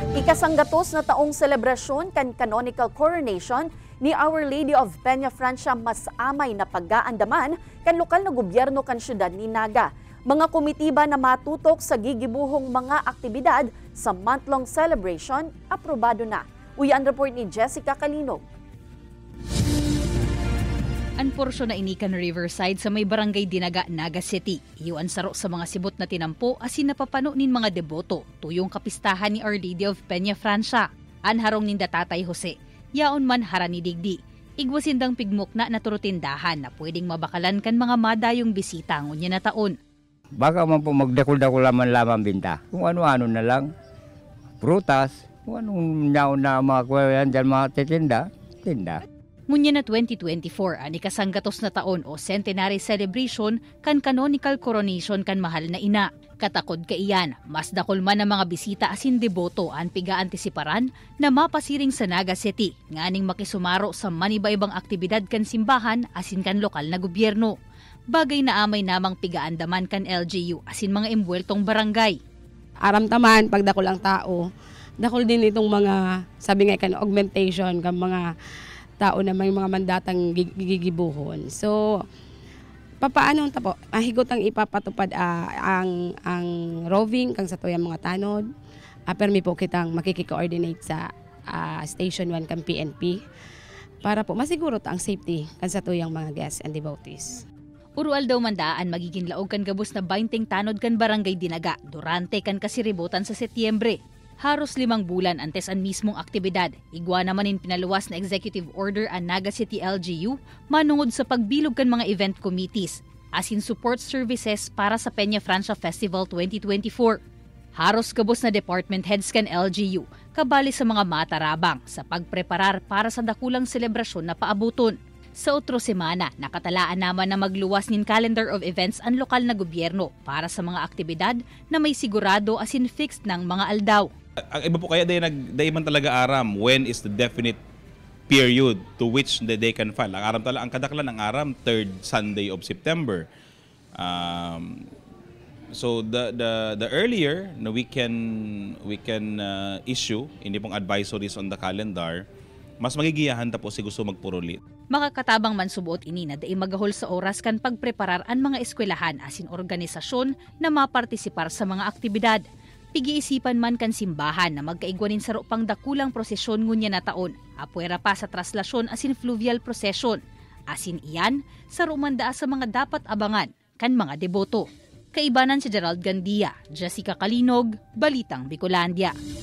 Ikasanggatos na taong selebrasyon kan canonical coronation ni Our Lady of Peña Francia mas amay na paggaandaman kan lokal na gobyerno kan syudad ni Naga. Mga komitiba na matutok sa gigibuhong mga aktibidad sa month-long celebration, aprobado na. Uyan report ni Jessica Kalinog. Ang porsyon na inikan Riverside sa may barangay Dinaga, Naga City. Iwan saro sa mga sibot na tinampo asin napapano nin mga deboto tuyong kapistahan ni Our Lady of Peña Francia. Anharong ninda Tatay Jose, yaon man harani digdi. Igwasindang pigmok na naturutindahan na pwedeng mabakalan kan mga madayong bisita ngunya na taon. Baka man po magdakul-dakul lamang binta. Kung ano-ano na lang, prutas, kung anong nyaon na mga kuwayan dyan mga tinda. Ngunya na 2024, ani kasanggatos na taon o centenary celebration kan canonical coronation kan mahal na ina. Katakod ka iyan, mas dakol man ang mga bisita asin deboto an piga-antisiparan na mapasiring sa Naga City, nganing makisumaro sa maniba-ibang aktibidad kan simbahan asin kan lokal na gobyerno. Bagay na amay namang pigaandaman kan LGU asin mga imbueltong barangay. Aramtaman, pag dakol ang tao, dakol din itong mga, sabi nga kan augmentation, kan mga tao na may mga mandatang gigibuhon. So, papaano tapo? Higot ang ipapatupad ang roving kang sa tuyang mga tanod. Permi po kitang makikikoordinate sa Station 1 kang PNP para po masiguro ang safety kan sa tuyang mga guests and devotees. Urual daw mandaan magiging laog kan gabos na 20 tanod kan barangay Dinaga durante kan kasiributan sa Setyembre. Haros 5 bulan antes ang mismong aktibidad, igwa naman in pinaluwas na executive order ang Naga City LGU manungod sa pagbilog kan mga event committees, asin support services para sa Peña Francia Festival 2024. Haros kabos na department heads kan LGU, kabali sa mga matarabang sa pagpreparar para sa dakulang selebrasyon na paabuton. Sa otro semana, nakatalaan naman na magluwas nin calendar of events ang lokal na gobyerno para sa mga aktibidad na may sigurado asin fixed ng mga aldaw. Ang iba po kaya day man talaga aram when is the definite period to which they can file. Ang aram talaga, ang kadaklan ng aram 3rd Sunday of September. So the earlier na we can issue hindi pong advisories on the calendar, mas magigiyahan ta po si gusto magpurulit. Makakatabang man subuot ini na dai magahol sa oras kan pagpreparar ang mga eskwelahan asin organisasyon na mapartisipar sa mga aktibidad. Pigiisipan man kan simbahan na magkaigwanin sa pang dakulang prosesyon ngunya na taon, apuera pa sa traslasyon asin fluvial procession. Asin iyan, sa rumanda sa mga dapat abangan kan mga deboto. Kaibanan si Gerald Gandia, Jessica Kalinog, Balitang Bicolandia.